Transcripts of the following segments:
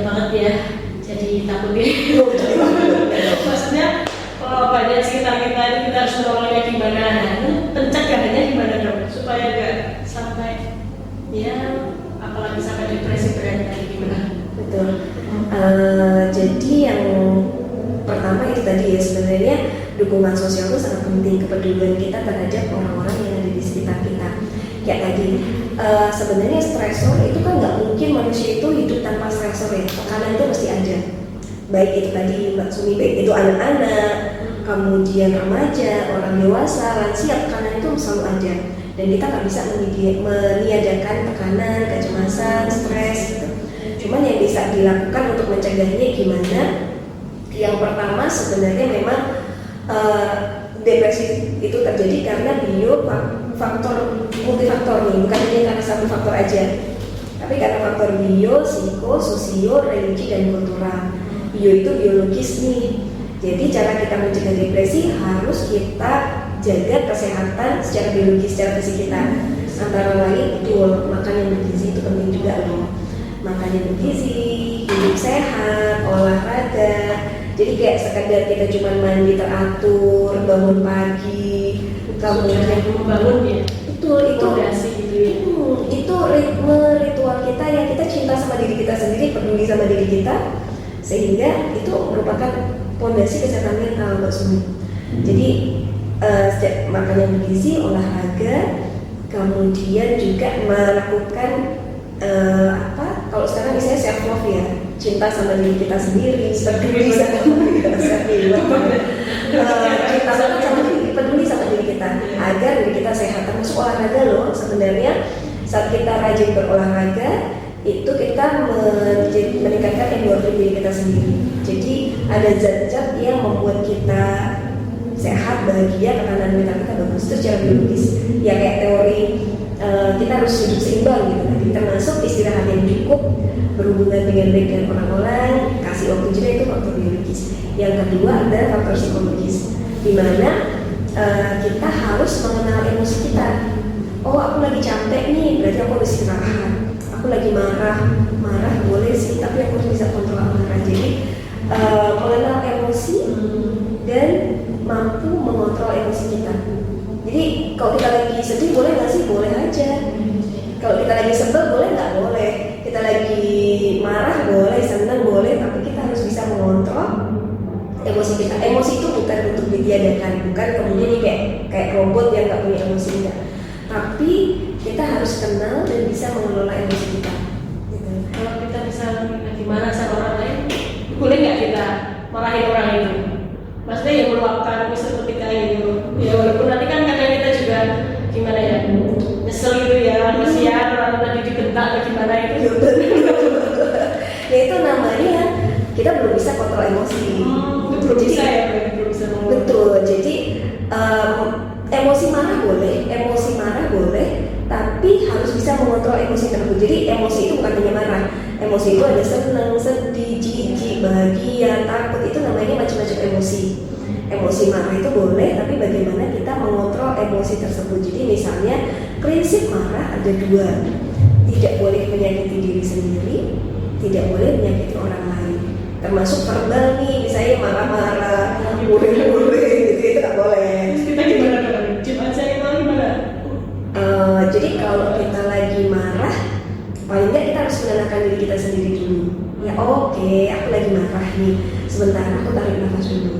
banyak banget ya, jadi takut deh. Maksudnya banyak sekitar kita ini kita harus menolongnya gimana, pencegahannya gimana dong supaya nggak sampai ya apalagi sampai depresi berat tadi gimana? Betul. Jadi yang pertama itu tadi ya, sebenarnya dukungan sosial itu sangat penting, kepedulian kita terhadap orang-orang yang ada di sekitar kita. Kayak tadi, sebenarnya stresor itu kan nggak mungkin manusia itu hidup tanpa stresor ya, tekanan itu mesti ada. Baik itu tadi Mbak Sumi, baik itu anak-anak, kemudian remaja, orang dewasa, lansia, tekanan itu selalu ada. Dan kita nggak bisa meniadakan tekanan, kecemasan, stres gitu. Cuman yang bisa dilakukan untuk mencegahnya gimana? Yang pertama sebenarnya memang depresi itu terjadi karena faktor multifaktor nih, bukan hanya karena satu faktor aja, tapi karena faktor bio, psiko, sosio, religi dan kultural. Bio itu biologis nih, jadi cara kita mencegah depresi harus kita jaga kesehatan secara biologis, secara fisik kita. Antara lain betul, makan yang bergizi itu penting juga loh. Makan yang bergizi, hidup sehat, olahraga. Jadi kayak sekedar kita cuma mandi teratur, bangun pagi, kemudian membangun ya. Betul, itu gitu ya. Itu ritme ritual kita yang kita cinta sama diri kita sendiri, peduli sama diri kita, sehingga itu merupakan fondasi kesehatan mental Mbak Sumi. Jadi makan yang bergizi, olahraga, kemudian juga melakukan kalau sekarang misalnya self love ya, cinta sama diri kita sendiri, peduli sama diri kita sendiri, cinta sama diri, peduli sama diri kita agar diri kita sehat. Termasuk olahraga loh, sebenarnya saat kita rajin berolahraga itu kita meningkatkan endorfin diri kita sendiri. Jadi ada zat-zat yang membuat kita sehat, bahagia, tekanan mental kita bagus. Itu secara biologis ya, kayak teori kita harus hidup seimbang gitu. Jadi termasuk istirahat yang cukup, berhubungan dengan baik dengan orang-orang, kasih waktu jeda, itu faktor biologis. Yang kedua adalah faktor psikologis, di mana kita harus mengenal emosi kita. Oh, aku lagi capek nih, berarti aku harus istirahat. Aku lagi marah boleh sih, tapi aku harus bisa kontrol amarah. Jadi mengenal emosi dan mampu mengontrol emosi kita. Jadi kalau kita lagi sedih boleh nggak sih? Boleh aja. Kalau kita lagi sebel boleh nggak? Boleh. Kita lagi marah boleh, senang boleh, tapi kita harus bisa mengontrol emosi kita. Emosi itu bukan untuk ditiadakan, bukan kemudian ini kayak robot yang nggak punya emosi, enggak. Tapi kita harus kenal dan bisa mengelola emosi kita. Gitu. Kalau kita misalnya lagi marah sama orang lain, boleh nggak kita marahin orang itu? Maksudnya yang meluapkan seperti kayak gitu. Ya walaupun nanti kan kadang kita juga gimana ya, nyesel gitu ya, kasihan orang tadi dibentak atau gimana itu. Ya itu namanya kita belum bisa kontrol emosi. Belum bisa ya, belum bisa mengontrol. Betul. Jadi emosi marah boleh, tapi harus bisa mengontrol emosi tersebut. Jadi emosi itu bukan hanya marah. Emosi itu ada senang, sedih, jijik, bahagia, takut, itu namanya macam-macam emosi. Emosi marah itu boleh, tapi bagaimana kita mengontrol emosi tersebut. Jadi misalnya prinsip marah ada dua, tidak boleh menyakiti diri sendiri, tidak boleh menyakiti orang lain. Termasuk verbal nih, misalnya marah-marah, mureh-mureh gitu, itu nggak boleh. Kita gimana dong? Cuma saya itu gimana? Jadi kalau kita lagi marah, paling nggak kita harus menenangkan diri kita sendiri dulu. Ya oke, aku lagi marah nih, sebentar aku tarik nafas dulu.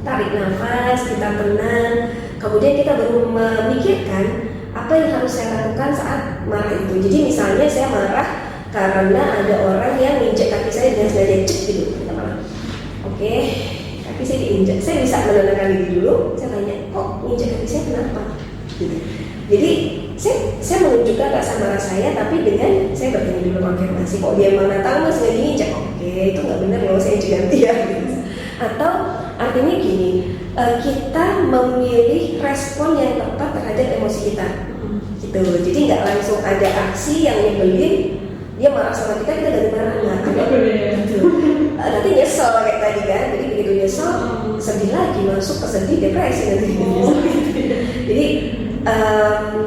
Tarik nafas, kita tenang, kemudian kita baru memikirkan apa yang harus saya lakukan saat marah itu. Jadi misalnya saya marah karena ada orang yang nginjek kaki saya dengan sengaja, cek gitu. Oke, kaki saya diinjak, saya bisa menenangkan diri dulu. Saya tanya, kok nginjek kaki saya kenapa? Gitu. Jadi saya menunjukkan rasa marah saya, tapi dengan saya bertanya dulu, konfirmasi. Kok dia mana tahu mas nggak diinjak? Oke, itu nggak benar loh, saya ganti ya. Gitu. Atau artinya gini, kita memilih respon yang tepat terhadap emosi kita. Gitu. Jadi nggak langsung ada aksi yang nyebelin, dia marah sama kita ganti marah, nggak gitu. Nanti nyesel kayak tadi kan, jadi begitu nyesel sedih lagi, masuk ke sedih, depresi nanti. Jadi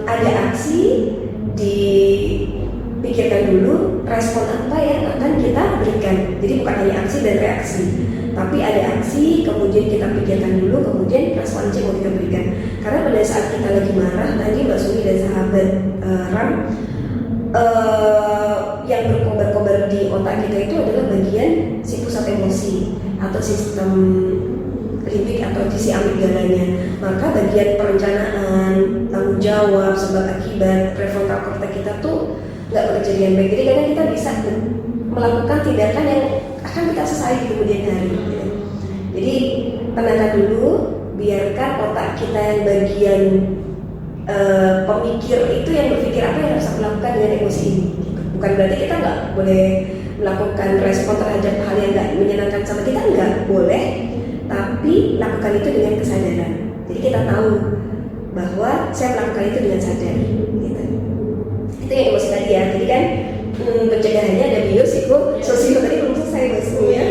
ada aksi, dipikirkan dulu respon apa yang akan kita berikan Jadi bukan hanya aksi dan reaksi, tapi ada aksi, kemudian kita pikirkan dulu, kemudian respon yang mau kita berikan. Karena pada saat kita lagi marah, tadi Mbak Sumi dan sahabat Ram, yang berkobar-kobar di otak kita itu adalah bagian si pusat emosi atau sistem limbik atau sisi amigdalanya. Maka bagian perencanaan, tanggung jawab, sebab akibat, prefrontal cortex kita tuh nggak bekerja dengan baik. Jadi kadang kita bisa melakukan tindakan yang akan kita sesali di kemudian hari. Gitu. Jadi tenangkan dulu, biarkan otak kita yang bagian pemikir itu yang berpikir apa yang harus aku lakukan dengan emosi ini. Bukan berarti kita nggak boleh melakukan respon terhadap hal yang nggak menyenangkan sama kita, nggak boleh. Tapi lakukan itu dengan kesadaran. Jadi kita tahu bahwa saya melakukan itu dengan sadar. Gitu. Itu yang emosi tadi ya. Jadi kan pencegahannya ada bio, psiko, sosio. Tadi belum selesai Mas ya.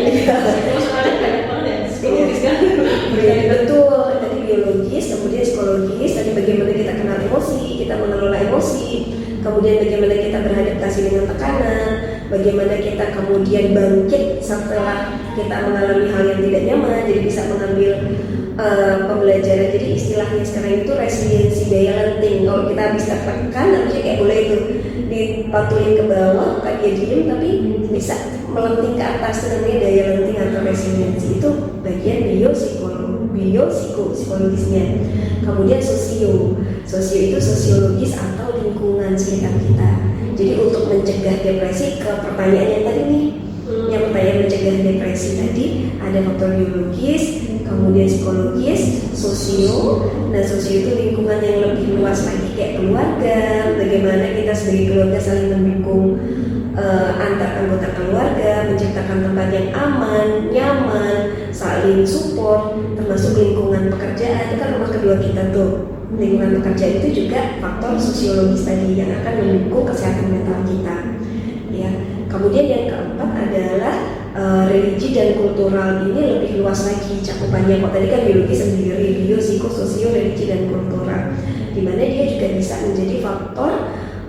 Betul. Tadi biologis, kemudian psikologis. Tadi bagaimana kita kenal emosi, kita mengelola emosi. Kemudian bagaimana kita beradaptasi dengan tekanan, bagaimana kita kemudian bangkit setelah kita mengalami hal yang tidak nyaman, jadi bisa mengambil pembelajaran. Jadi istilahnya sekarang itu resiliensi daya lenting. Kalau kita habis tertekan, harusnya kayak boleh itu dipantulin ke bawah, bukan dia diem tapi bisa melenting ke atas, namanya daya lenting atau resiliensi. Itu bagian psikologisnya. Kemudian sosio itu sosiologis atau lingkungan sekitar kita. Jadi untuk mencegah depresi, ke pertanyaan yang tadi nih, yang pertanyaan mencegah depresi tadi ada faktor biologis, kemudian psikologis, sosio. Nah sosio itu lingkungan yang lebih luas lagi kayak keluarga, bagaimana kita sebagai keluarga saling mendukung antar anggota keluarga, menciptakan tempat yang aman, nyaman, saling support, termasuk lingkungan pekerjaan. Itu kan rumah kedua kita tuh. Lingkungan pekerjaan itu juga faktor sosiologis tadi yang akan mendukung kesehatan mental kita. Ya. Kemudian yang keempat adalah religi dan kultural. Ini lebih luas lagi cakupannya. Kok tadi kan biologi sendiri, bio, psikososio, religi dan kultural. Dimana dia juga bisa menjadi faktor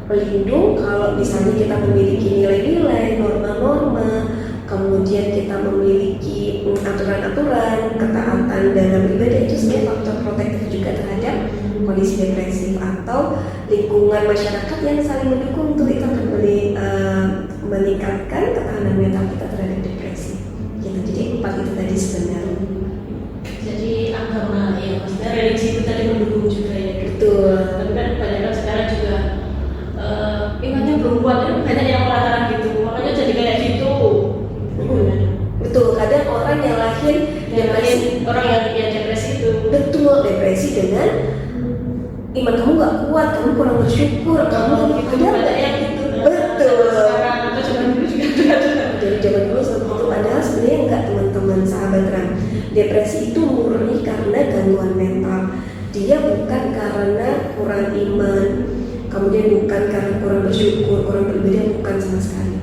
pelindung kalau misalnya kita memiliki nilai-nilai, norma-norma, kemudian kita memiliki aturan-aturan, ketaatan dalam ibadah, itu sebenarnya faktor protektif juga terhadap kondisi depresif. Atau lingkungan masyarakat yang saling mendukung, itu akan meningkatkan ketahanan mental kita terhadap depresi. Gitu. Jadi empat itu tadi sebenarnya. Jadi agama ya, maksudnya religi itu tadi mendukung juga ya. Betul. Tapi kan banyak kan sekarang juga imannya belum kuat, kan banyak yang mengatakan gitu, makanya jadi kayak gitu. Betul. Kadang orang yang lahir depresi, orang yang depresi itu. Betul, depresi dengan iman kamu nggak kuat, kamu kurang bersyukur, kamu padahal nggak yang gitu. Betul. Sekarang atau zaman dulu juga ada. Dari zaman dulu seperti itu, padahal sebenarnya enggak, teman-teman sahabat Ram. Depresi itu murni karena gangguan mental. Dia bukan karena kurang iman, kemudian bukan karena kurang bersyukur, kurang beribadah, bukan sama sekali.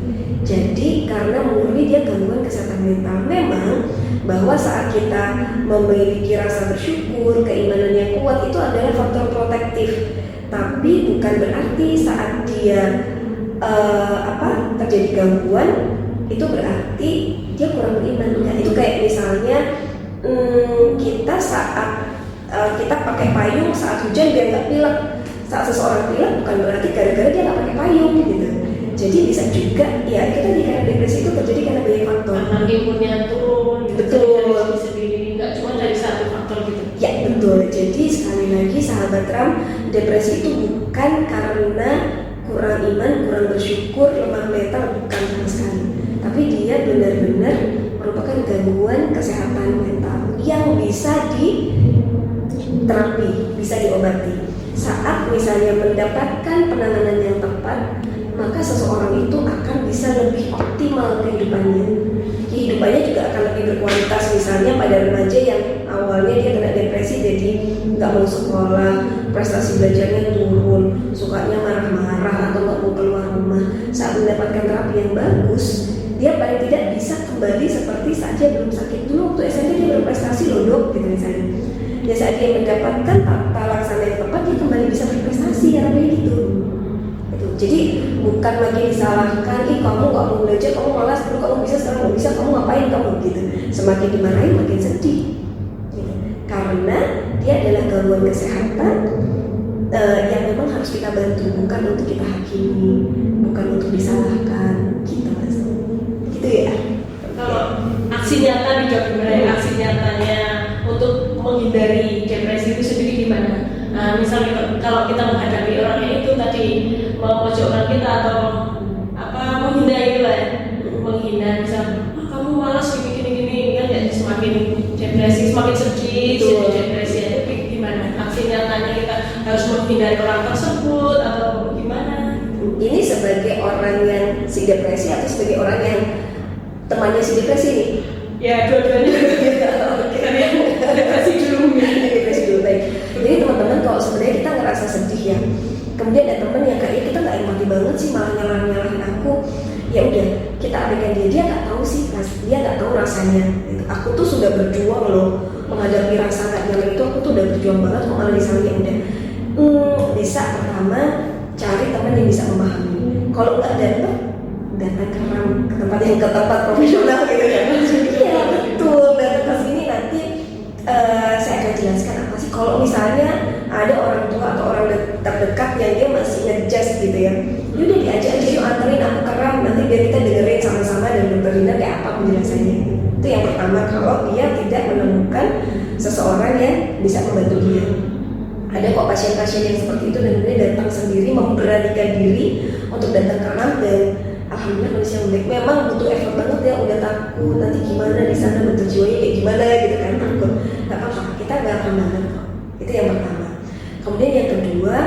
Jadi karena murni dia gangguan kesehatan mental. Memang bahwa saat kita memiliki rasa bersyukur, keimanan yang kuat itu adalah faktor protektif. Tapi bukan berarti saat dia terjadi gangguan itu berarti dia kurang beriman. Enggak. Itu kayak misalnya kita saat kita pakai payung saat hujan biar nggak pilek. Saat seseorang pilek bukan berarti gara-gara dia nggak pakai payung gitu. Jadi bisa juga ya kita karena depresi itu terjadi karena banyak faktor. Karena imunnya turun. Betul. Sendiri nggak cuma dari satu faktor gitu. Ya betul. Jadi sekali lagi sahabat Ram, depresi itu bukan karena kurang iman, kurang bersyukur, lemah mental, bukan sama sekali. Tapi dia benar-benar merupakan gangguan kesehatan mental yang bisa diterapi, bisa diobati. Saat misalnya mendapatkan penanganan yang tepat, maka seseorang itu akan bisa lebih optimal kehidupannya. Kehidupannya juga akan lebih berkualitas. Misalnya pada remaja yang awalnya dia kena depresi, jadi nggak mau sekolah, prestasi belajarnya turun, sukanya marah-marah atau nggak mau keluar rumah. Saat mendapatkan terapi yang bagus, dia paling tidak bisa kembali seperti saat dia belum sakit. Dulu waktu SMP dia berprestasi loh dok, gitu misalnya. Ya saat dia mendapatkan tata laksana yang tepat, dia kembali bisa berprestasi, ya kayak gitu. Jadi bukan lagi disalahkan, ih kamu gak mau belajar, kamu malas, dulu kamu bisa, sekarang gak bisa, kamu ngapain kamu gitu. Semakin dimarahin makin sedih gitu. Karena dia adalah gangguan kesehatan yang memang harus kita bantu, bukan untuk kita hakimi, bukan untuk disalahkan gitu Mas. Gitu ya. Kalau aksi nyata di Jawa Timur, aksi nyatanya untuk menghindari depresi itu sendiri gimana? Nah, misalnya kalau kita menghadapi orang yang itu tadi memojokkan kita atau menghindari lah ya, menghina, misal kamu malas gini kan jadi semakin depresi, semakin sedih, jadi depresi. Itu gimana? Aksi nyatanya kita harus menghindari orang tersebut atau gimana? Ini sebagai orang yang si depresi atau sebagai orang yang temannya si depresi nih? Ya, dua-duanya. Kita lihat depresi dulu. Depresi dulu, baik. Jadi teman-teman kalau sebenarnya kita ngerasa sedih ya, kemudian ada teman yang kayak kita nggak empati banget sih, malah nyalahin aku, ya udah kita abaikan dia nggak tahu sih, dia nggak tahu rasanya. Aku tuh sudah berjuang loh menghadapi rasa nggak nyaman itu, aku tuh udah berjuang banget kok malah disalahin. Ya udah, bisa pertama cari teman yang bisa memahami. Kalau nggak datang ke tempat profesional gitu ya. Iya betul, datang ke sini nanti saya akan jelaskan apa sih kalau misalnya ada orang tua atau orang terdekat yang dia masih ngejudge gitu ya. Yaudah diajak aja yuk, anterin aku keram, nanti biar kita dengerin sama-sama dan dokter Linda kayak apa penjelasannya. Itu yang pertama, kalau dia tidak menemukan seseorang yang bisa membantu dia. Ada kok pasien-pasien yang seperti itu dan dia datang sendiri, memberanikan diri untuk datang keram dan alhamdulillah kondisi yang baik. Memang butuh effort banget ya, udah takut nanti gimana di sana, bentuk jiwanya kayak gimana gitu kan, takut. Gak apa-apa, kita gak akan banget kok. Itu yang pertama. Kemudian yang kedua,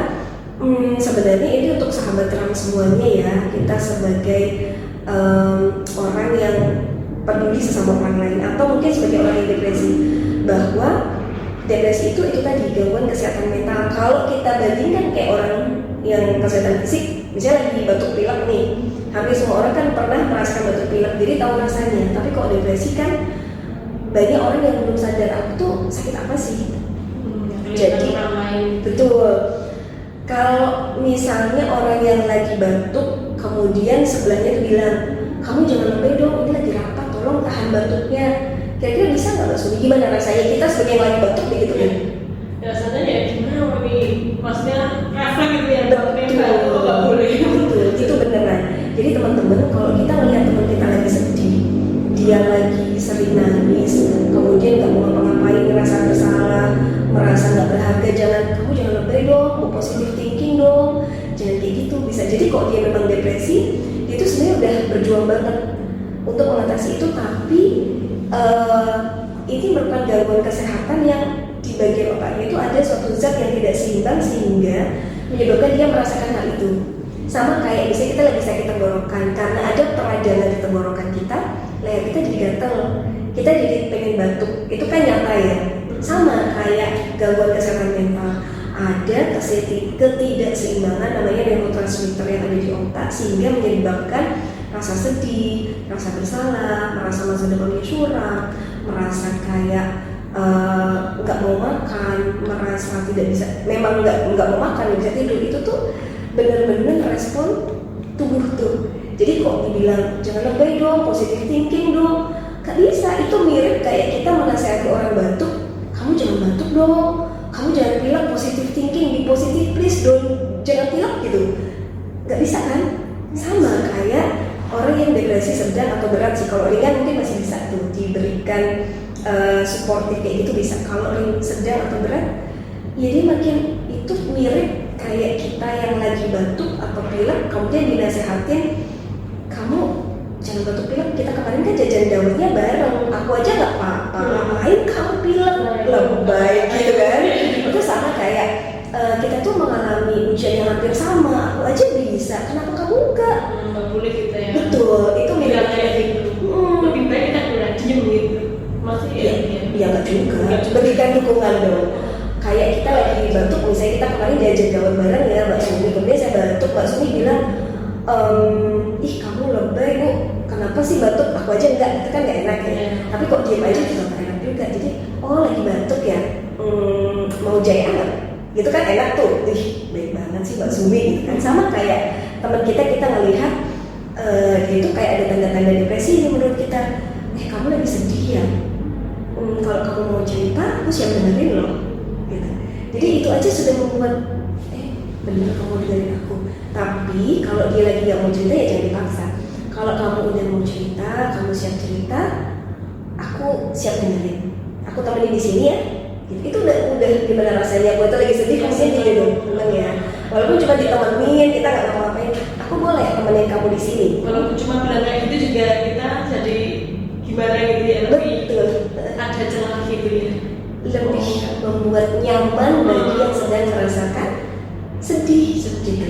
sebenarnya ini untuk sahabat Ram semuanya ya, kita sebagai orang yang peduli sesama orang lain atau mungkin sebagai orang yang depresi, bahwa depresi itu tadi gangguan kesehatan mental. Kalau kita bandingkan kayak orang yang kesehatan fisik, misalnya lagi batuk pilek nih, hampir semua orang kan pernah merasakan batuk pilek, jadi tahu rasanya. Tapi kalau depresi kan banyak orang yang belum sadar aku tuh sakit apa sih. Jadi betul. Kalau misalnya orang yang lagi batuk, kemudian sebelahnya tuh bilang, kamu jangan lebay dong, ini lagi rapat, tolong tahan batuknya. Kira-kira bisa nggak Mbak Sumi? Gimana rasanya kita sebagai yang lagi batuk begitu kan? Ya rasanya ya gimana ini? Maksudnya refleks gitu ya, batuknya betul, nggak boleh. Betul, itu beneran. Jadi teman-teman, kalau kita melihat teman kita lagi sedih, dia lagi sering nangis, kemudian nggak mau ngapa-ngapain, ngerasa bersalah, merasa nggak berharga, kamu jangan lebay dong, mau positive thinking dong, jangan kayak gitu. Bisa jadi kok dia memang depresi, dia itu sebenarnya udah berjuang banget untuk mengatasi itu, tapi ini merupakan gangguan kesehatan yang di bagian otaknya itu ada suatu zat yang tidak seimbang sehingga menyebabkan dia merasakan hal itu. Sama kayak misalnya kita lagi sakit tenggorokan, karena ada peradangan di tenggorokan kita, leher kita jadi gatel, kita jadi pengen batuk, itu kan nyata ya. Sama kayak gangguan kesehatan mental, ada ketidakseimbangan namanya neurotransmitter yang ada di otak sehingga menyebabkan rasa sedih, rasa bersalah, merasa masa depannya suram, merasa kayak nggak mau makan, merasa tidak bisa, memang nggak mau makan, nggak bisa tidur. Itu tuh benar-benar respon tubuh tuh. Jadi kok dibilang jangan lebay dong, positive thinking dong, nggak bisa. Itu mirip kayak kita menasihati orang batuk, kamu jangan batuk dong, kamu jangan bilang positive thinking, be positive please, jangan pilek gitu. Nggak bisa kan? Sama kayak orang yang depresi sedang atau berat sih. Kalau ringan mungkin masih bisa tuh diberikan supportif kayak gitu bisa. Kalau sedang atau berat, ya dia makin itu mirip kayak kita yang lagi batuk atau pilek, kemudian dinasehatin, kamu jangan batuk pilek, kita kemarin kan jajan dawetnya bareng, aku aja nggak apa-apa, ngapain kamu pilek, lebay gitu kan. Itu sama kayak kita tuh mengalami ujian yang hampir sama, aku aja bisa, kenapa kamu enggak? Nggak boleh kita ya. Betul, itu mirip kayak gitu. Lebih baik kita udah diem gitu. Maksudnya ya nggak juga, berikan dukungan dong. Kayak kita lagi batuk, misalnya kita kemarin jajan dawet bareng ya Mbak Sumi, kemudian saya batuk, Mbak Sumi bilang, ih kamu lebay bu, kenapa sih batuk, aku aja enggak, itu kan nggak enak ya. Tapi kok diem aja juga nggak enak juga. Jadi oh lagi batuk ya, mau jahe anget gitu kan enak tuh. Ih baik banget sih Mbak Sumi gitu kan. Sama kayak teman kita ngelihat dia itu kayak ada tanda-tanda depresi ini menurut kita, kamu lagi sedih ya, kalau kamu mau cerita aku siap dengerin loh gitu. Jadi itu aja sudah membuat bener kamu dengerin aku. Tapi kalau dia lagi gak mau cerita ya jangan dipaksa. Kalau kamu udah mau cerita, kamu siap cerita, aku siap dengerin, aku temenin di sini ya gitu. Itu udah gimana rasanya, aku itu lagi sedih kemudian dia dong tenang ya, walaupun cuma ditemenin, kita gak ngapa-ngapain, aku boleh temenin kamu di sini. Walaupun cuma bilang kayak gitu juga kita jadi gimana gitu ya, lebih ada celah gitu ya, lebih membuat nyaman bagi yang sedang merasakan sedih gitu.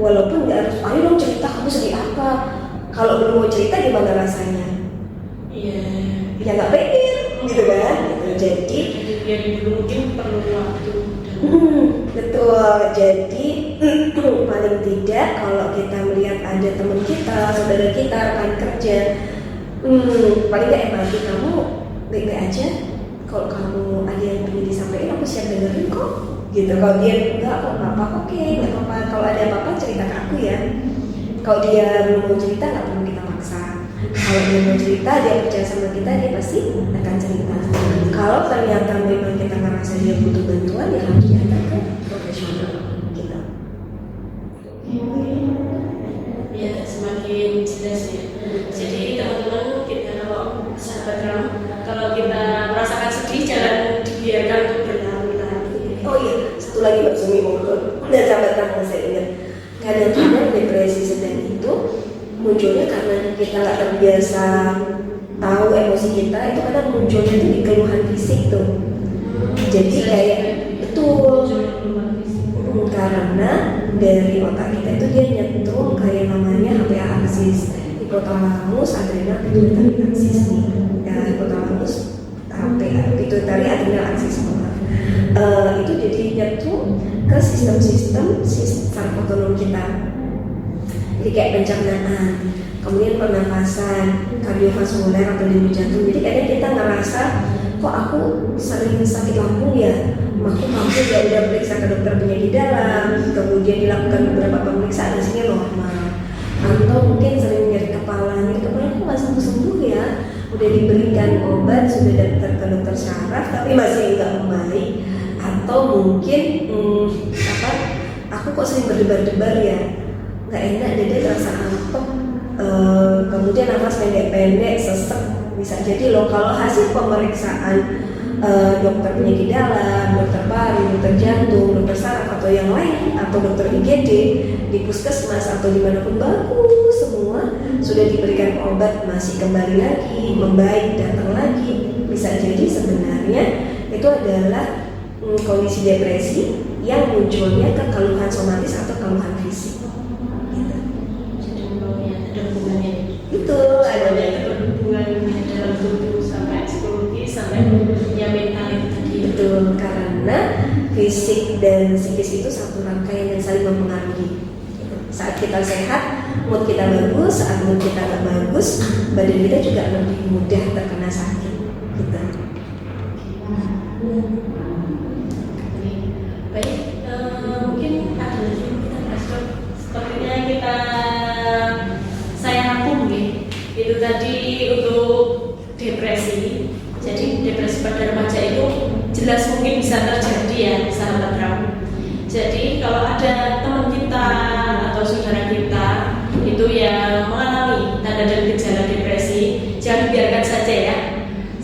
Walaupun nggak harus ayo dong cerita kamu sedih apa, kalau belum mau cerita gimana rasanya, ya nggak pengen gitu kan gitu. Jadi yang dulu mungkin perlu waktu. Betul. Jadi paling tidak kalau kita melihat ada teman kita, saudara kita, rekan kerja, paling nggak empati, kamu baik-baik aja, kalau kamu ada yang ingin disampaikan aku siap dengerin kok gitu. Kalau dia enggak kok apa-apa, oke nggak apa-apa, kalau ada apa-apa cerita ke aku ya. Kalau dia belum mau cerita nggak perlu kita paksa. Kalau dia mau cerita, dia percaya sama kita, dia pasti akan cerita. Kalau ternyata memang kita ngerasa dia butuh bantuan, ya harus diantar ke profesional kita. Ya semakin jelas ya. Jadi teman-teman kita, kalau sahabat Ram, kalau kita merasakan sedih jangan dibiarkan untuk berlarut-larut. Oh iya, satu lagi Mbak Sumi mohon, dan sahabat Ram saya ingat, kadang-kadang depresi sedang itu munculnya karena kita nggak terbiasa tahu emosi kita, itu kadang munculnya itu di keluhan fisik tuh. Jadi kayak betul, karena dari otak kita itu dia nyetrum kayak namanya HPA aksis, hipotalamus adrenal pituitary aksis nih. Ya, hipotalamus HPA pituitary adrenal aksis itu jadi nyetrum ke sistem-sistem saraf otonom kita. Jadi kayak pencernaan, kemudian pernapasan, kardiovaskuler atau denyut jantung. Jadi kadang kita ngerasa kok aku sering sakit lambung ya, aku ya udah periksa ke dokter penyakit dalam, kemudian dilakukan beberapa pemeriksaan di sini normal. Atau mungkin sering nyeri kepala kok nggak sembuh-sembuh ya, udah diberikan obat, sudah datang ke dokter saraf tapi masih nggak membaik. Atau mungkin aku kok sering berdebar-debar ya, nggak enak, dada terasa apek, kemudian nafas pendek-pendek, sesek, bisa jadi loh. Kalau hasil pemeriksaan dokter penyakit dalam, dokter paru, dokter jantung, dokter saraf atau yang lain, atau dokter IGD di puskesmas atau dimanapun bagus semua, sudah diberikan obat masih kembali lagi, membaik, datang lagi, bisa jadi sebenarnya itu adalah kondisi depresi yang munculnya ke keluhan somatis atau keluhan fisik. Betul, ada hubungannya dalam tubuh sampai psikologis sampai ya mental itu tadi. Betul, karena fisik dan psikis itu satu rangkaian yang saling mempengaruhi. Saat kita sehat, mood kita bagus. Saat mood kita nggak bagus, badan kita juga lebih mudah terkena sakit. Gitu. Baik, mungkin ada lagi yang kita bahas. Sepertinya saya rangkum itu tadi untuk depresi. Jadi depresi pada remaja itu jelas mungkin bisa terjadi ya sahabat Ram. Jadi kalau ada teman kita atau saudara kita itu yang mengalami tanda dan gejala depresi, jangan biarkan saja ya,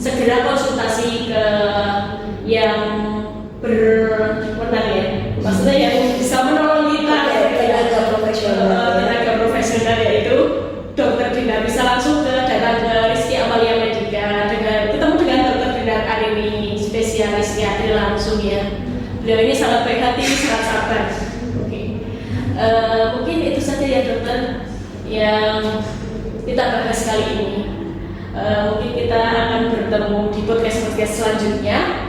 segera konsultasi ke yang berwenang ya, maksudnya yang bisa menolong kita, tenaga profesional yaitu dokter Dina. Bisa langsung datang ke Rizky Amalia Medika, ketemu dengan dokter Dina Arini, spesialis psikiatri langsung ya. Beliau ini sangat baik hati, sangat sabar. Mungkin itu saja ya dokter yang kita bahas kali ini. Mungkin kita akan bertemu di podcast selanjutnya.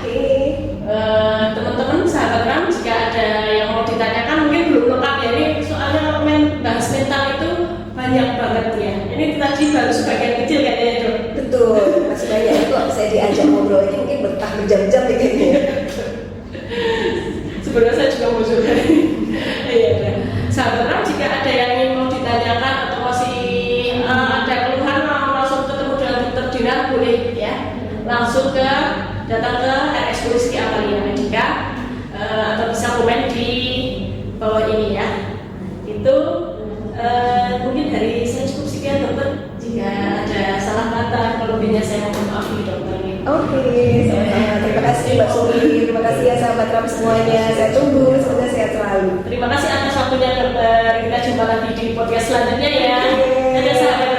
Teman-teman sahabat Ram, jika ada yang mau ditanyakan mungkin belum lengkap ya, ini soalnya kalau bahas mental itu banyak banget ya. Ini tadi baru sebagian kecil kayaknya Dok. Betul, masih banyak itu. Saya diajak ngobrol ini mungkin betah berjam-jam begini. Sebenarnya saya juga mau coba. Iya, sahabat Ram, jika ada yang ingin Sama-sama. Terima kasih Mbak Sumi, terima kasih ya sahabat Ram semuanya. Saya tunggu, semoga sehat selalu. Terima kasih atas waktunya dokter. Kita jumpa lagi di podcast selanjutnya ya. Oke. Dadah sahabat